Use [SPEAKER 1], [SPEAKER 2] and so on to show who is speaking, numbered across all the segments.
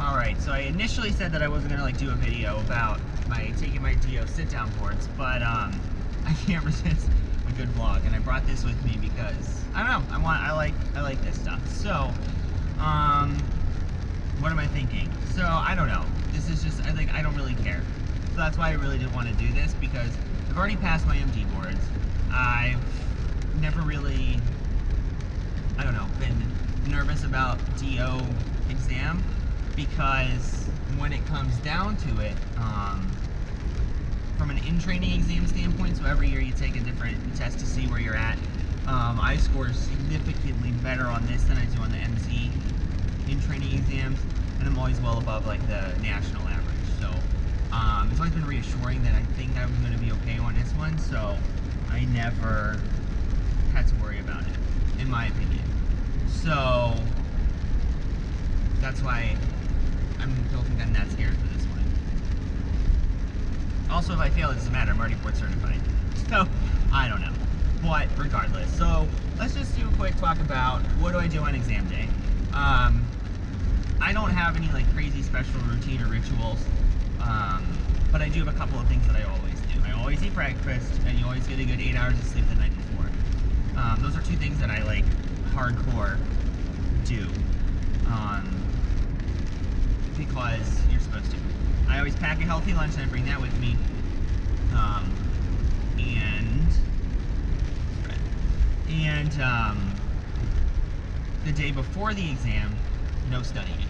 [SPEAKER 1] Alright, so I initially said that I wasn't gonna like do a video about taking my DO sit-down boards, but I can't resist a good vlog, and I brought this with me because I don't know, I like this stuff. So, what am I thinking? So I don't know. This is just I don't really care. So that's why I really didn't want to do this, because I've already passed my MD boards. I've never really, I don't know, been nervous about DO exam, because when it comes down to it, from an in-training exam standpoint, so every year you take a different test to see where you're at, I score significantly better on this than I do on the MZ in-training exams, and I'm always well above like the national average. So it's always been reassuring that I think I was going to be okay on this one, so I never had to worry about it, in my opinion. So that's why I don't think I'm that scared for this one. Also, if I fail, it doesn't matter. I'm already board certified. So, I don't know. But regardless, so let's just do a quick talk about what do I do on exam day. I don't have any like crazy special routine or rituals, but I do have a couple of things that I always do. I always eat breakfast, and you always get a good 8 hours of sleep the night before. Those are two things that I like hardcore do. Because you're supposed to. I always pack a healthy lunch and I bring that with me. The day before the exam, no studying.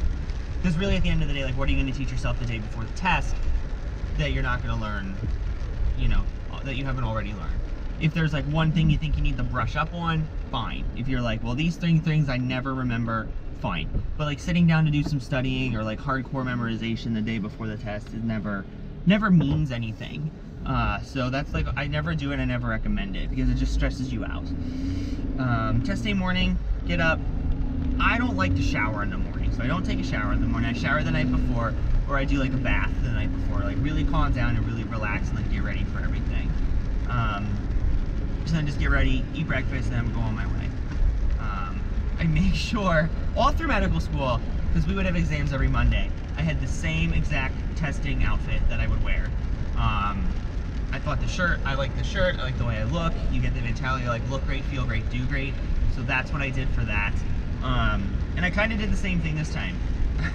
[SPEAKER 1] Because really at the end of the day, like, what are you going to teach yourself the day before the test that you're not going to learn, you know, that you haven't already learned? If there's like one thing you think you need to brush up on, fine. If you're like, well, these three things I never remember, fine. But like sitting down to do some studying or like hardcore memorization the day before the test is never means anything. So that's like, I never do it, I never recommend it, because it just stresses you out. Test day morning, get up. I don't like to shower in the morning, so I don't take a shower in the morning. I shower the night before, or I do like a bath the night before, like really calm down and really relax and like get ready for everything. So then just get ready, eat breakfast, and then go on my way. I make sure, all through medical school, because we would have exams every Monday, I had the same exact testing outfit that I would wear. I thought I like the shirt, I like the way I look. You get the mentality, like look great, feel great, do great. So that's what I did for that. And I kind of did the same thing this time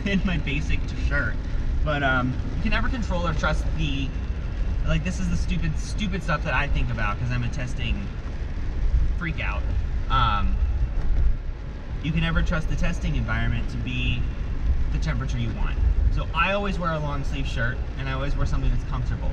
[SPEAKER 1] in my basic shirt. But you can never control or trust like this is the stupid stuff that I think about because I'm a testing freak out. You can never trust the testing environment to be the temperature you want. So I always wear a long sleeve shirt, and I always wear something that's comfortable.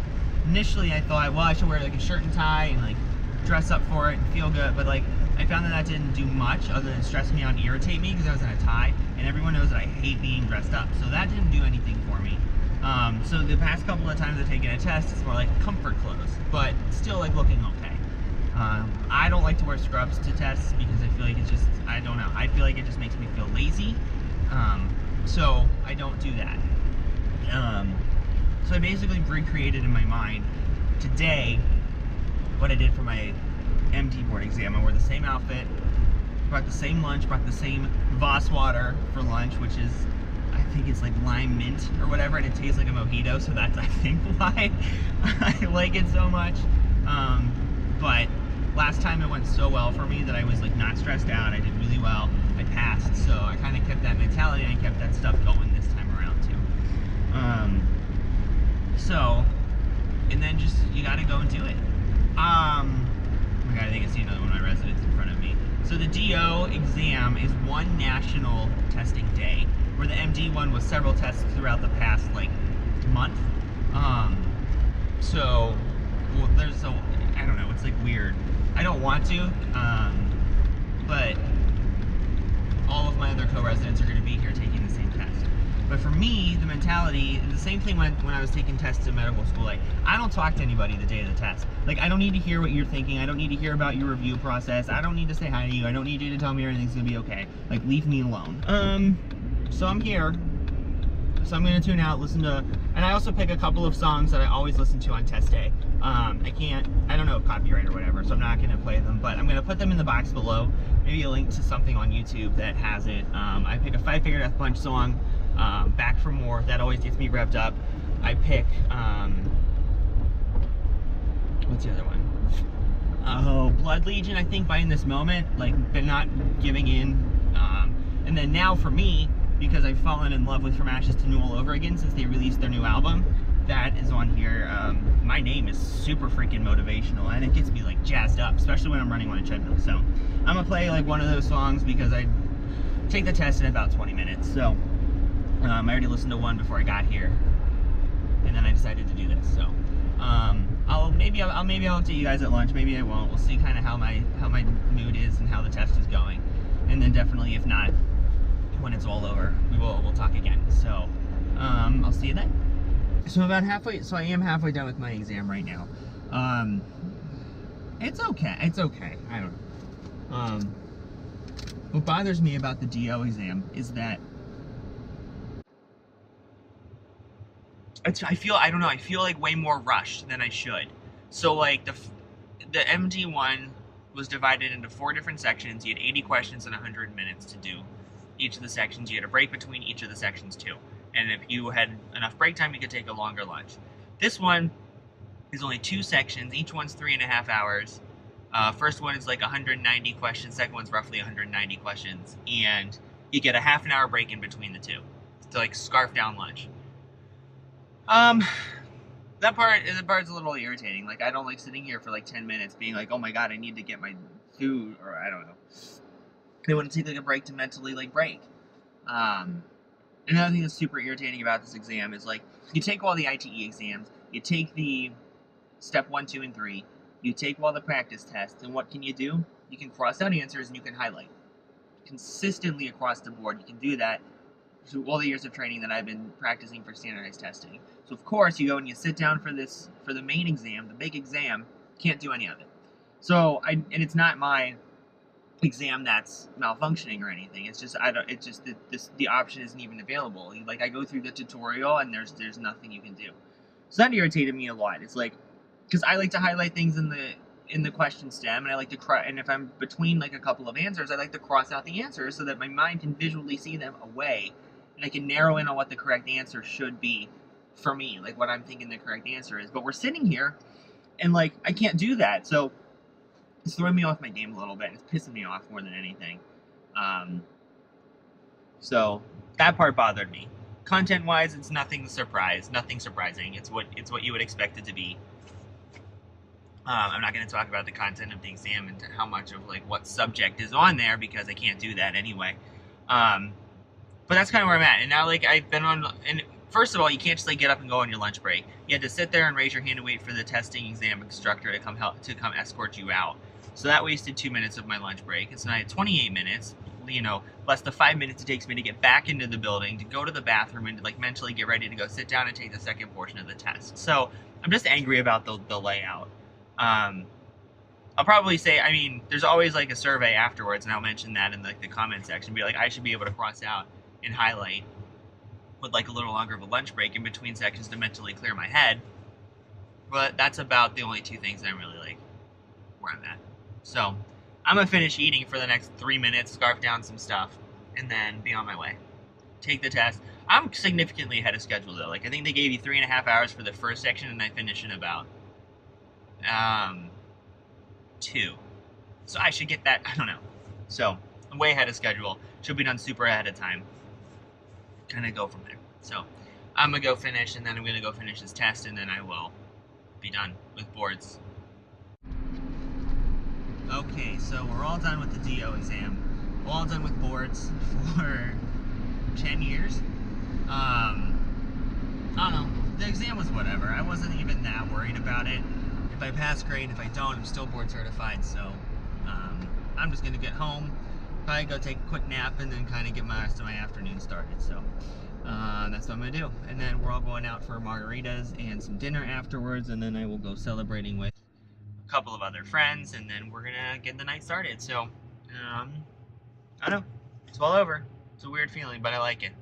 [SPEAKER 1] Initially I thought, well, I should wear like a shirt and tie and like dress up for it and feel good, but like I found that didn't do much other than stress me out and irritate me because I was in a tie, and everyone knows that I hate being dressed up, so that didn't do anything for me. So the past couple of times I've taken a test, it's more like comfort clothes, but still like looking okay. I don't like to wear scrubs to tests because I feel like it's just, I don't know, I feel like it just makes me feel lazy. So I don't do that. So I basically recreated in my mind today what I did for my MD board exam. I wore the same outfit, brought the same lunch, brought the same Voss water for lunch, which is, I think it's like lime mint or whatever, and it tastes like a mojito, so that's, I think, why I like it so much. But last time it went so well for me that I was like not stressed out, I did really well, I passed, so I kind of kept that mentality and I kept that stuff going this time around too. And then just, you gotta go and do it. Oh my god, I think I see another one of my residents in front of me. So the DO exam is one national testing day, where the MD one was several tests throughout the past like month. So, well, I don't know, it's like weird. I don't want to, but all of my other co-residents are going to be here taking the same test. But for me, the mentality, the same thing when I was taking tests in medical school, like, I don't talk to anybody the day of the test. Like, I don't need to hear what you're thinking, I don't need to hear about your review process, I don't need to say hi to you, I don't need you to tell me everything's going to be okay. Like, leave me alone. So I'm here, so I'm going to tune out, listen to, and I also pick a couple of songs that I always listen to on test day. I don't know if copyright or whatever, so I'm not going to play them, but I'm going to put them in the box below, maybe a link to something on YouTube that has it. I pick a Five Finger Death Punch song, Back from forth. That always gets me revved up. I pick, what's the other one? Oh, Blood Legion, I think, by In This Moment, like, but not giving in. And then now for me, because I've fallen in love with From Ashes to New All Over Again since they released their new album, that is on here. My Name is super freaking motivational, and it gets me like jazzed up, especially when I'm running on a treadmill. So I'm gonna play like one of those songs because I take the test in about 20 minutes. So I already listened to one before I got here, and then I decided to do this. So maybe I'll update you guys at lunch. Maybe I won't. We'll see kind of how my mood is and how the test is going, and then definitely if not, when it's all over, we'll talk again. So I'll see you then. So about halfway. So I am halfway done with my exam right now. It's okay. It's okay. I don't know. What bothers me about the DO exam is that I don't know. I feel like way more rushed than I should. So like the MD1 was divided into 4 different sections. You had 80 questions and 100 minutes to do each of the sections. You had a break between each of the sections too. And if you had enough break time, you could take a longer lunch. This one is only 2 sections. Each one's 3.5 hours. First one is like 190 questions. Second one's roughly 190 questions. And you get a half an hour break in between the two to like scarf down lunch. That part's a little irritating. Like, I don't like sitting here for like 10 minutes being like, oh my god, I need to get my food, or I don't know. They want to take like a break to mentally like break. Another thing that's super irritating about this exam is like, you take all the ITE exams, you take the step 1, 2, and 3, you take all the practice tests, and what can you do? You can cross out answers and you can highlight. Consistently across the board, you can do that through all the years of training that I've been practicing for standardized testing. So of course, you go and you sit down for the main exam, the big exam, can't do any of it. So, and it's not my exam that's malfunctioning or anything. It's just the option isn't even available. Like, I go through the tutorial and there's nothing you can do. So that irritated me a lot. It's like, because I like to highlight things in the question stem, and I like to and if I'm between like a couple of answers, I like to cross out the answers so that my mind can visually see them away, and I can narrow in on what the correct answer should be for me, like what I'm thinking the correct answer is. But we're sitting here, and like I can't do that, so it's throwing me off my game a little bit. It's pissing me off more than anything. So that part bothered me. Content-wise, it's nothing surprising. It's what you would expect it to be. I'm not going to talk about the content of the exam and how much of like what subject is on there because I can't do that anyway. But that's kind of where I'm at. And now like I've been on, and first of all, you can't just like get up and go on your lunch break. You had to sit there and raise your hand and wait for the testing exam instructor to come escort you out. So that wasted 2 minutes of my lunch break. And so now I had 28 minutes, less the 5 minutes it takes me to get back into the building, to go to the bathroom, and to like mentally get ready to go sit down and take the second portion of the test. So I'm just angry about the layout. I'll probably say, I mean, there's always like a survey afterwards, and I'll mention that in like the comment section. Be like, I should be able to cross out and highlight with like a little longer of a lunch break in between sections to mentally clear my head. But that's about the only 2 things that I'm really like where I'm at. So I'm gonna finish eating for the next 3 minutes, scarf down some stuff, and then be on my way. Take the test. I'm significantly ahead of schedule though. Like I think they gave you 3.5 hours for the first section, and I finish in about 2. So I should get that, I don't know. So I'm way ahead of schedule. Should be done super ahead of time. Kind of go from there. So I'm gonna go finish, and then I'm gonna go finish this test, and then I will be done with boards. Okay, so we're all done with the DO exam. We're all done with boards for 10 years. I don't know. The exam was whatever. I wasn't even that worried about it. If I pass, great. If I don't, I'm still board certified. So I'm just gonna get home, probably go take a quick nap, and then kind of get my rest of my afternoon started. So that's what I'm gonna do. And then we're all going out for margaritas and some dinner afterwards, and then I will go celebrating with a couple of other friends, and then we're gonna get the night started. So I don't know. It's all over. It's a weird feeling, but I like it.